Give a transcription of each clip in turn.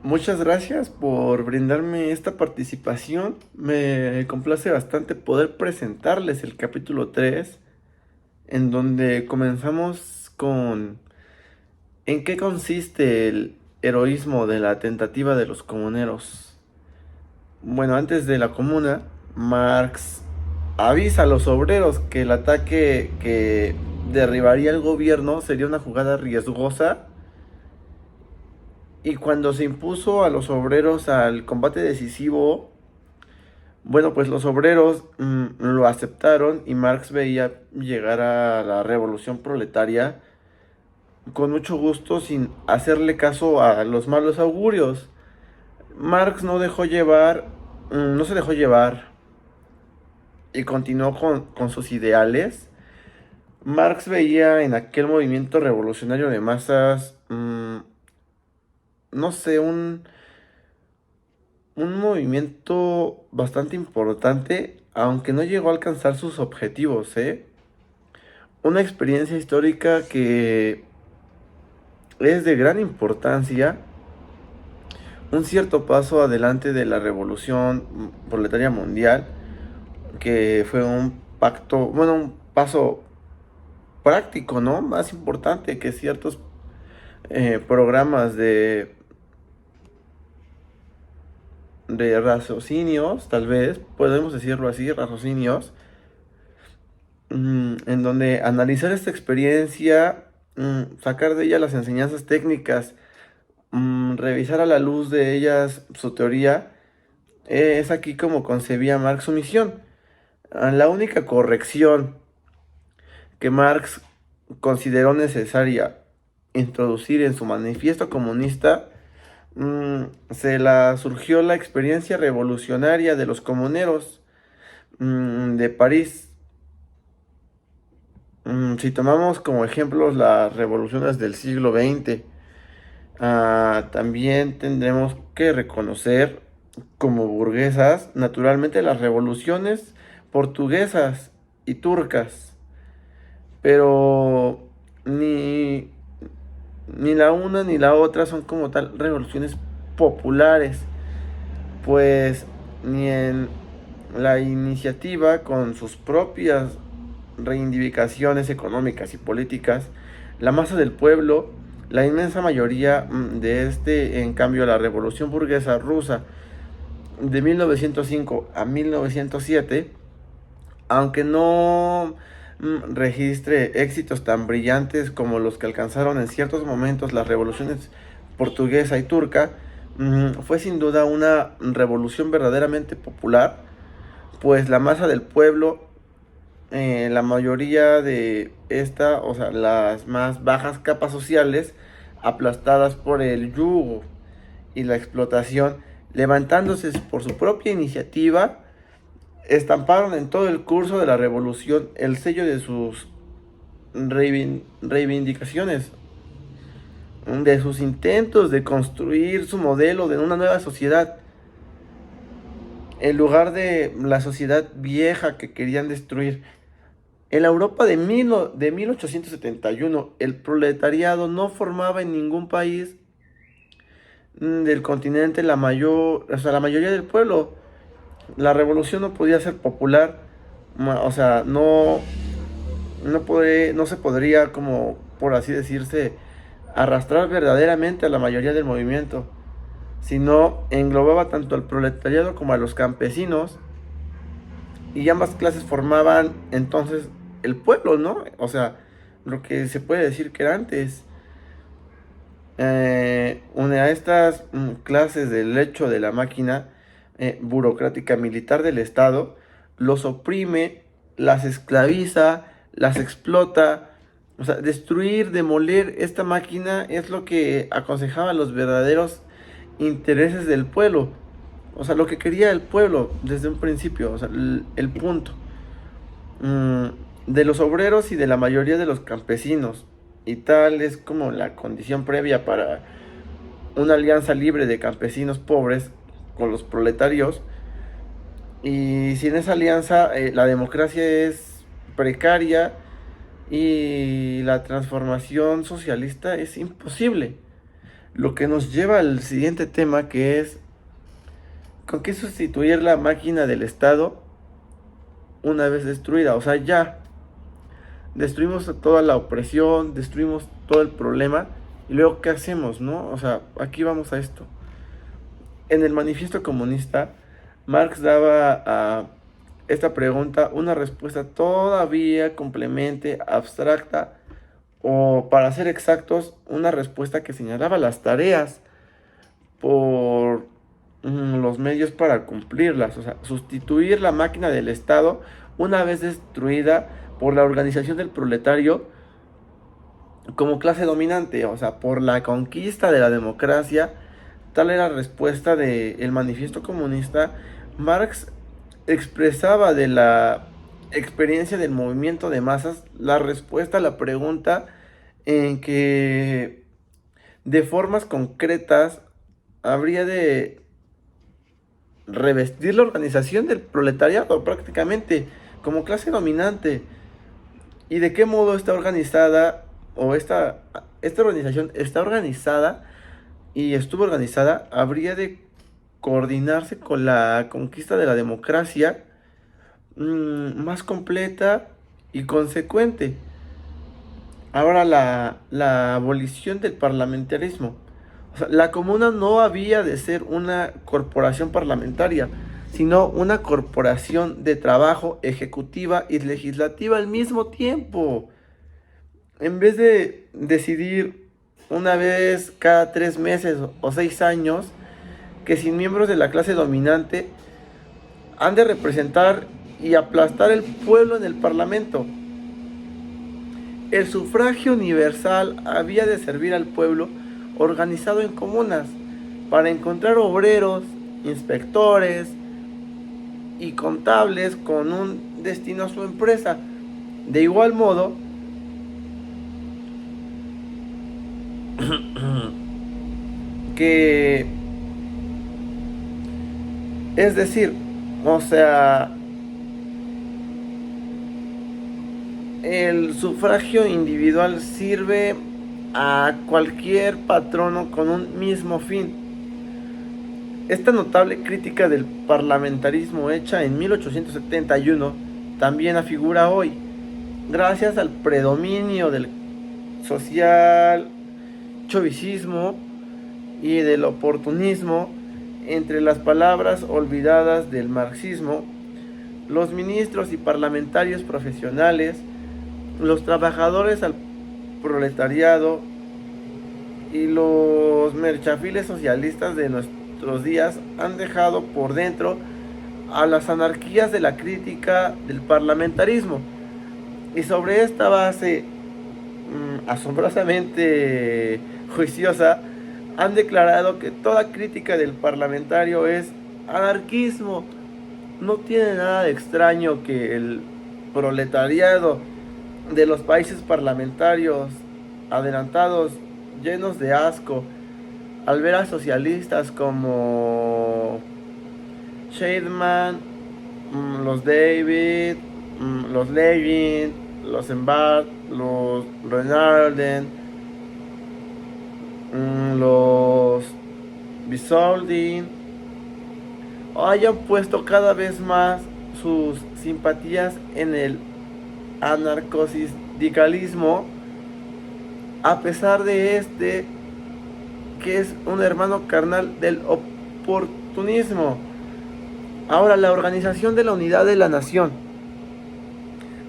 Muchas gracias por brindarme esta participación. Me complace bastante poder presentarles el capítulo 3, en donde comenzamos con ¿en qué consiste el heroísmo de la tentativa de los comuneros? Bueno, antes de la comuna, Marx avisa a los obreros que el ataque que derribaría el gobierno sería una jugada riesgosa. Y cuando se impuso a los obreros al combate decisivo, bueno, pues los obreros lo aceptaron y Marx veía llegar a la revolución proletaria con mucho gusto sin hacerle caso a los malos augurios. Marx no se dejó llevar y continuó con sus ideales. Marx veía en aquel movimiento revolucionario de masas, no sé, un movimiento bastante importante, aunque no llegó a alcanzar sus objetivos, ¿eh? Una experiencia histórica que es de gran importancia, un cierto paso adelante de la revolución proletaria mundial, que fue un pacto, bueno, un paso práctico, ¿no? Más importante que ciertos programas de raciocinios, tal vez, podemos decirlo así, raciocinios, en donde analizar esta experiencia, sacar de ella las enseñanzas técnicas, revisar a la luz de ellas su teoría, es aquí como concebía Marx su misión. La única corrección que Marx consideró necesaria introducir en su manifiesto comunista, se la surgió la experiencia revolucionaria de los comuneros de París. Si tomamos como ejemplos las revoluciones del siglo XX, también tendremos que reconocer como burguesas, naturalmente, las revoluciones portuguesas y turcas, pero ni, ni la una ni la otra son como tal revoluciones populares, pues ni en la iniciativa con sus propias reivindicaciones económicas y políticas, la masa del pueblo, la inmensa mayoría de en cambio, la revolución burguesa rusa de 1905 a 1907, aunque no registre éxitos tan brillantes como los que alcanzaron en ciertos momentos las revoluciones portuguesa y turca, fue sin duda una revolución verdaderamente popular, pues la masa del pueblo, la mayoría de esta, o sea, las más bajas capas sociales, aplastadas por el yugo y la explotación, levantándose por su propia iniciativa, estamparon en todo el curso de la revolución el sello de sus reivindicaciones, de sus intentos de construir su modelo de una nueva sociedad, en lugar de la sociedad vieja que querían destruir. En la Europa de 1871, el proletariado no formaba en ningún país del continente la mayoría del pueblo. La revolución no podía ser popular, o sea, no se podría, como por así decirse, arrastrar verdaderamente a la mayoría del movimiento, sino englobaba tanto al proletariado como a los campesinos, y ambas clases formaban entonces el pueblo, ¿no? O sea, lo que se puede decir que era antes. Une a estas clases del hecho de la máquina burocrática militar del Estado, los oprime, las esclaviza, las explota. O sea, destruir, demoler esta máquina es lo que aconsejaban los verdaderos intereses del pueblo. O sea, lo que quería el pueblo desde un principio, o sea, el punto. Mm, de los obreros y de la mayoría de los campesinos. Y tal es como la condición previa para una alianza libre de campesinos pobres con los proletarios. Y sin esa alianza, la democracia es precaria y la transformación socialista es imposible. Lo que nos lleva al siguiente tema, que es ¿con qué sustituir la máquina del Estado una vez destruida? O sea, ya destruimos toda la opresión, destruimos todo el problema, y luego ¿qué hacemos, no? O sea, aquí vamos a esto. En el manifiesto comunista, Marx daba a esta pregunta una respuesta todavía complemente abstracta, o para ser exactos, una respuesta que señalaba las tareas por los medios para cumplirlas. O sea, sustituir la máquina del Estado una vez destruida por la organización del proletario como clase dominante, o sea, por la conquista de la democracia. Tal era la respuesta del manifiesto comunista. Marx expresaba de la experiencia del movimiento de masas la respuesta a la pregunta en que de formas concretas habría de revestir la organización del proletariado prácticamente como clase dominante, y de qué modo está organizada, o esta organización está organizada y estuvo organizada, habría de coordinarse con la conquista de la democracia más completa y consecuente. Ahora la abolición del parlamentarismo. O sea, la comuna no había de ser una corporación parlamentaria, sino una corporación de trabajo ejecutiva y legislativa al mismo tiempo. En vez de decidir una vez cada 3 meses o 6 años que sin miembros de la clase dominante han de representar y aplastar el pueblo en el parlamento. El sufragio universal había de servir al pueblo organizado en comunas para encontrar obreros, inspectores y contables con un destino a su empresa. De igual modo, que es decir, o sea, el sufragio individual sirve a cualquier patrono con un mismo fin. Esta notable crítica del parlamentarismo hecha en 1871 también afigura hoy, gracias al predominio del social chauvinismo y del oportunismo entre las palabras olvidadas del marxismo. Los ministros y parlamentarios profesionales, los trabajadores al proletariado y los merchafiles socialistas de nuestros días han dejado por dentro a las anarquías de la crítica del parlamentarismo, y sobre esta base asombrosamente juiciosa han declarado que toda crítica del parlamentario es anarquismo. No tiene nada de extraño que el proletariado de los países parlamentarios adelantados, llenos de asco, al ver a socialistas como Scheidman, los David, los Levin, los Embart, los Renarden, los Bisoldin, hayan puesto cada vez más sus simpatías en el anarcosindicalismo, a pesar de que es un hermano carnal del oportunismo. Ahora, la organización de la unidad de la nación.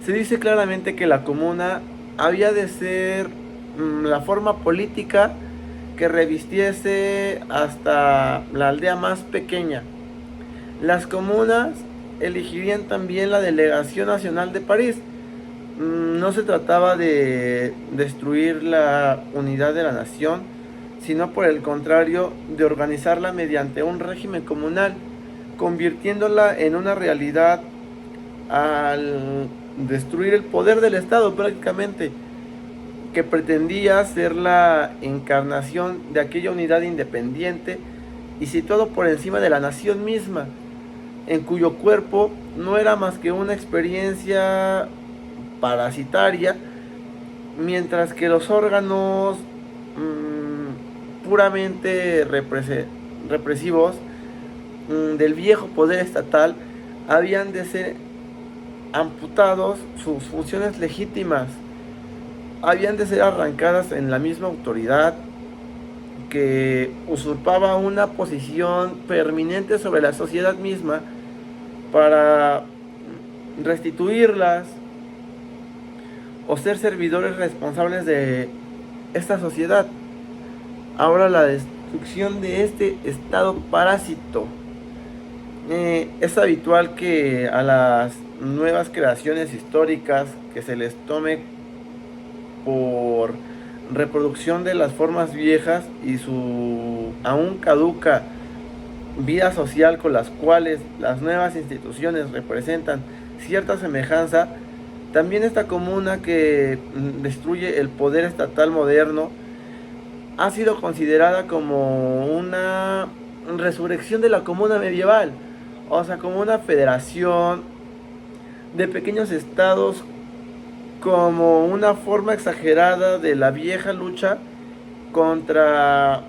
Se dice claramente que la comuna había de ser la forma política que revistiese hasta la aldea más pequeña. Las comunas elegirían también la Delegación Nacional de París. No se trataba de destruir la unidad de la nación, sino por el contrario, de organizarla mediante un régimen comunal, convirtiéndola en una realidad al destruir el poder del Estado prácticamente, que pretendía ser la encarnación de aquella unidad independiente y situado por encima de la nación misma, en cuyo cuerpo no era más que una experiencia parasitaria, mientras que los órganos puramente represivos del viejo poder estatal, habían de ser amputados sus funciones legítimas, habían de ser arrancadas en la misma autoridad que usurpaba una posición permanente sobre la sociedad misma para restituirlas o ser servidores responsables de esta sociedad. Ahora la destrucción de este estado parásito. Es habitual que a las nuevas creaciones históricas que se les tome por reproducción de las formas viejas y su aún caduca vida social con las cuales las nuevas instituciones representan cierta semejanza. También esta comuna que destruye el poder estatal moderno ha sido considerada como una resurrección de la comuna medieval, o sea, como una federación de pequeños estados, como una forma exagerada de la vieja lucha contra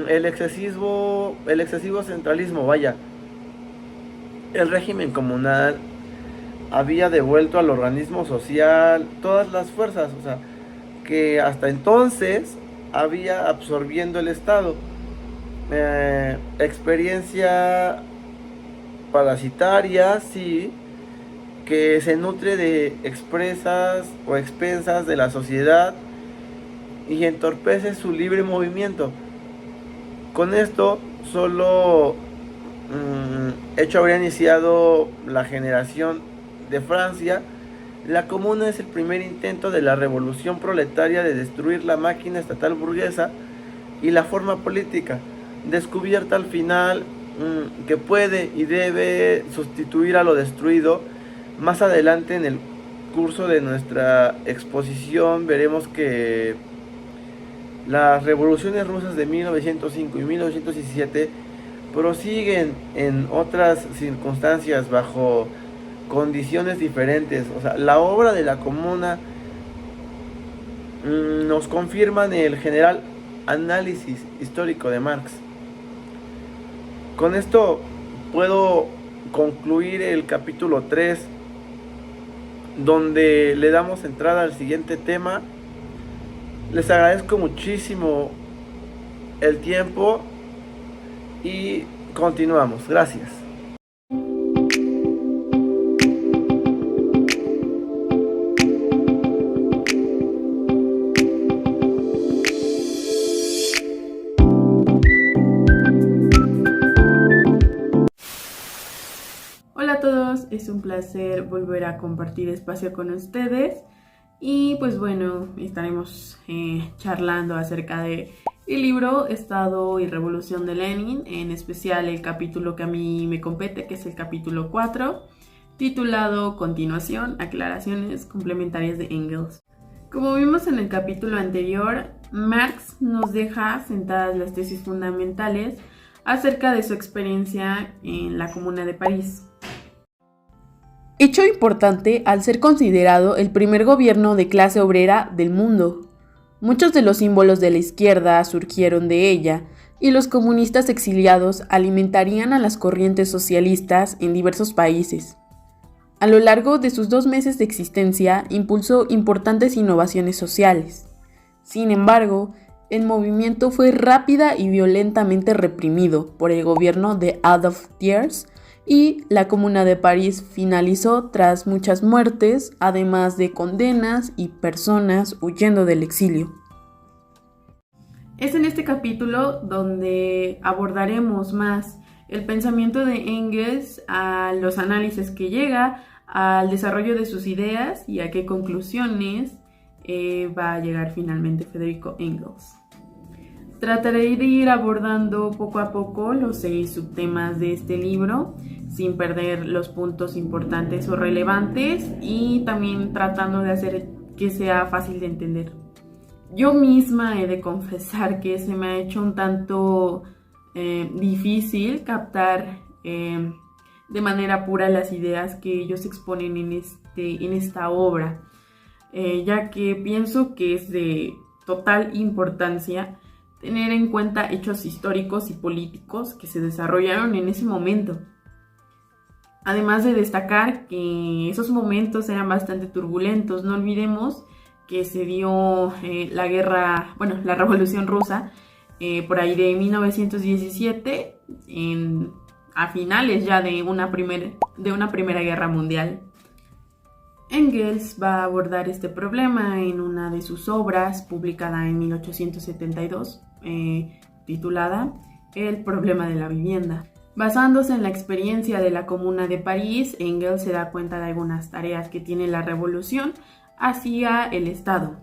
el excesivo centralismo. Vaya, el régimen comunal había devuelto al organismo social todas las fuerzas, o sea, que hasta entonces había absorbiendo el Estado. Experiencia parasitaria, sí, que se nutre de expresas o expensas de la sociedad y entorpece su libre movimiento. Con esto solo hecho habría iniciado la generación de Francia. La Comuna es el primer intento de la revolución proletaria de destruir la máquina estatal burguesa y la forma política, descubierta al final que puede y debe sustituir a lo destruido. Más adelante en el curso de nuestra exposición veremos que las revoluciones rusas de 1905 y 1917 prosiguen en otras circunstancias bajo condiciones diferentes. O sea, la obra de la Comuna nos confirma en el general análisis histórico de Marx. Con esto puedo concluir el capítulo 3, donde le damos entrada al siguiente tema. Les agradezco muchísimo el tiempo y continuamos. Gracias. Hola a todos, es un placer volver a compartir espacio con ustedes y pues bueno, estaremos charlando acerca de el libro Estado y Revolución de Lenin, en especial el capítulo que a mí me compete, que es el capítulo 4, titulado Continuación, aclaraciones complementarias de Engels. Como vimos en el capítulo anterior, Marx nos deja sentadas las tesis fundamentales acerca de su experiencia en la Comuna de París. Hecho importante al ser considerado el primer gobierno de clase obrera del mundo. Muchos de los símbolos de la izquierda surgieron de ella, y los comunistas exiliados alimentarían a las corrientes socialistas en diversos países. A lo largo de sus 2 meses de existencia, impulsó importantes innovaciones sociales. Sin embargo, el movimiento fue rápida y violentamente reprimido por el gobierno de Adolf Thiers, y la Comuna de París finalizó tras muchas muertes, además de condenas y personas huyendo del exilio. Es en este capítulo donde abordaremos más el pensamiento de Engels, a los análisis que llega, al desarrollo de sus ideas y a qué conclusiones va a llegar finalmente Federico Engels. Trataré de ir abordando poco a poco los 6 subtemas de este libro, sin perder los puntos importantes o relevantes y también tratando de hacer que sea fácil de entender. Yo misma he de confesar que se me ha hecho un tanto difícil captar de manera pura las ideas que ellos exponen en esta obra, ya que pienso que es de total importancia tener en cuenta hechos históricos y políticos que se desarrollaron en ese momento. Además de destacar que esos momentos eran bastante turbulentos. No olvidemos que se dio la Revolución Rusa por ahí de 1917, a finales ya de una primera guerra mundial. Engels va a abordar este problema en una de sus obras, publicada en 1872, titulada El problema de la vivienda. Basándose en la experiencia de la Comuna de París, Engels se da cuenta de algunas tareas que tiene la revolución hacia el Estado.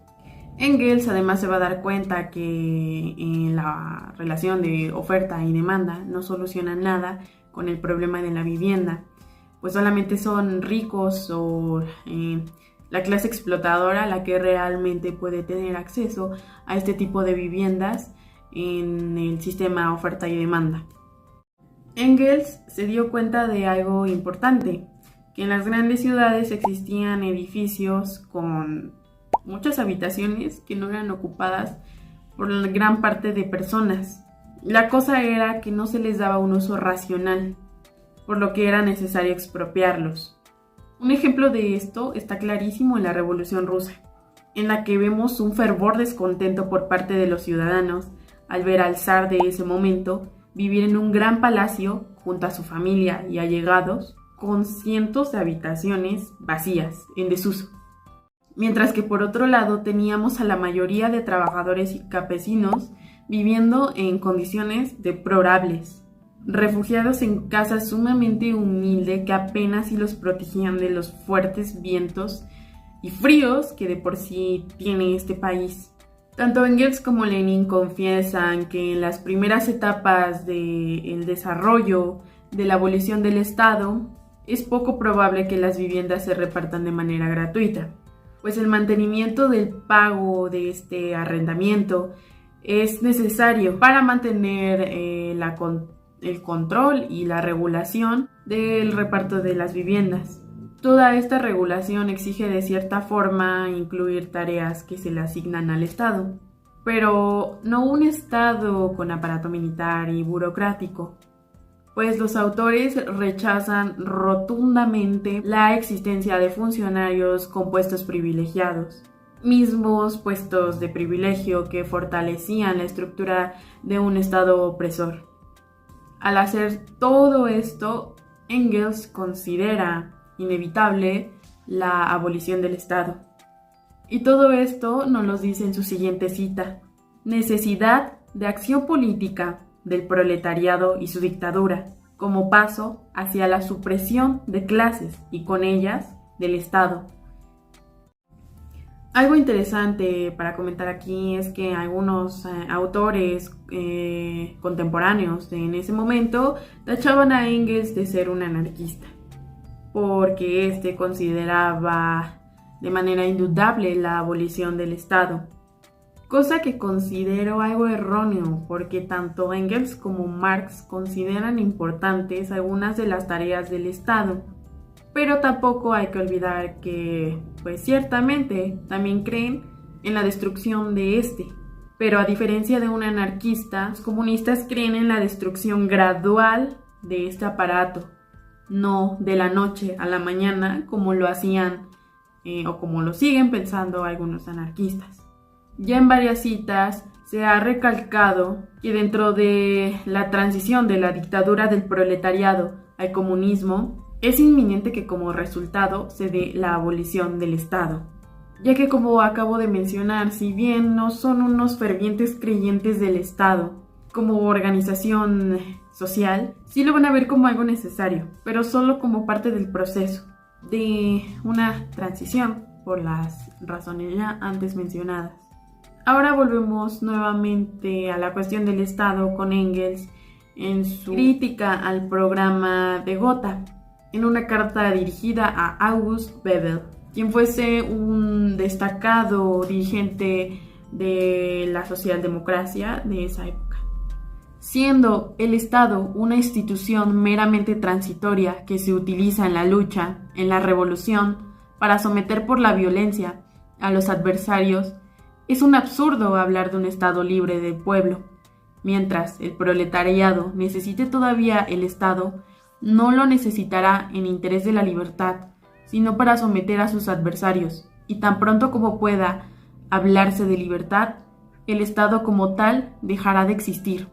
Engels además se va a dar cuenta que la relación de oferta y demanda no soluciona nada con el problema de la vivienda, pues solamente son ricos o la clase explotadora la que realmente puede tener acceso a este tipo de viviendas en el sistema oferta y demanda. Engels se dio cuenta de algo importante, que en las grandes ciudades existían edificios con muchas habitaciones que no eran ocupadas por la gran parte de personas. La cosa era que no se les daba un uso racional, por lo que era necesario expropiarlos. Un ejemplo de esto está clarísimo en la Revolución Rusa, en la que vemos un fervor descontento por parte de los ciudadanos al ver al zar de ese momento vivir en un gran palacio junto a su familia y allegados, con cientos de habitaciones vacías, en desuso. Mientras que por otro lado teníamos a la mayoría de trabajadores y campesinos viviendo en condiciones deplorables, refugiados en casas sumamente humildes que apenas si los protegían de los fuertes vientos y fríos que de por sí tiene este país. Tanto Engels como Lenin confiesan que en las primeras etapas del desarrollo de la abolición del Estado es poco probable que las viviendas se repartan de manera gratuita, pues el mantenimiento del pago de este arrendamiento es necesario para mantener el control y la regulación del reparto de las viviendas. Toda esta regulación exige de cierta forma incluir tareas que se le asignan al Estado, pero no un Estado con aparato militar y burocrático, pues los autores rechazan rotundamente la existencia de funcionarios con puestos privilegiados, mismos puestos de privilegio que fortalecían la estructura de un Estado opresor. Al hacer todo esto, Engels considera inevitable la abolición del Estado. Y todo esto nos lo dice en su siguiente cita: necesidad de acción política del proletariado y su dictadura, como paso hacia la supresión de clases y con ellas del Estado. Algo interesante para comentar aquí es que algunos autores contemporáneos en ese momento tachaban a Engels de ser un anarquista, porque este consideraba de manera indudable la abolición del Estado, cosa que considero algo erróneo, porque tanto Engels como Marx consideran importantes algunas de las tareas del Estado, pero tampoco hay que olvidar que, pues ciertamente, también creen en la destrucción de este. Pero a diferencia de un anarquista, los comunistas creen en la destrucción gradual de este aparato, no de la noche a la mañana como lo hacían o como lo siguen pensando algunos anarquistas. Ya en varias citas se ha recalcado que dentro de la transición de la dictadura del proletariado al comunismo, es inminente que como resultado se dé la abolición del Estado, ya que, como acabo de mencionar, si bien no son unos fervientes creyentes del Estado como organización social, sí lo van a ver como algo necesario, pero solo como parte del proceso de una transición por las razones ya antes mencionadas. Ahora volvemos nuevamente a la cuestión del Estado con Engels en su crítica al programa de Gotha, en una carta dirigida a August Bebel, quien fuese un destacado dirigente de la socialdemocracia de esa época. Siendo el Estado una institución meramente transitoria que se utiliza en la lucha, en la revolución, para someter por la violencia a los adversarios, Es un absurdo hablar de un Estado libre del pueblo. Mientras el proletariado necesite todavía el Estado, no lo necesitará en interés de la libertad, sino para someter a sus adversarios, y tan pronto como pueda hablarse de libertad, el Estado como tal dejará de existir.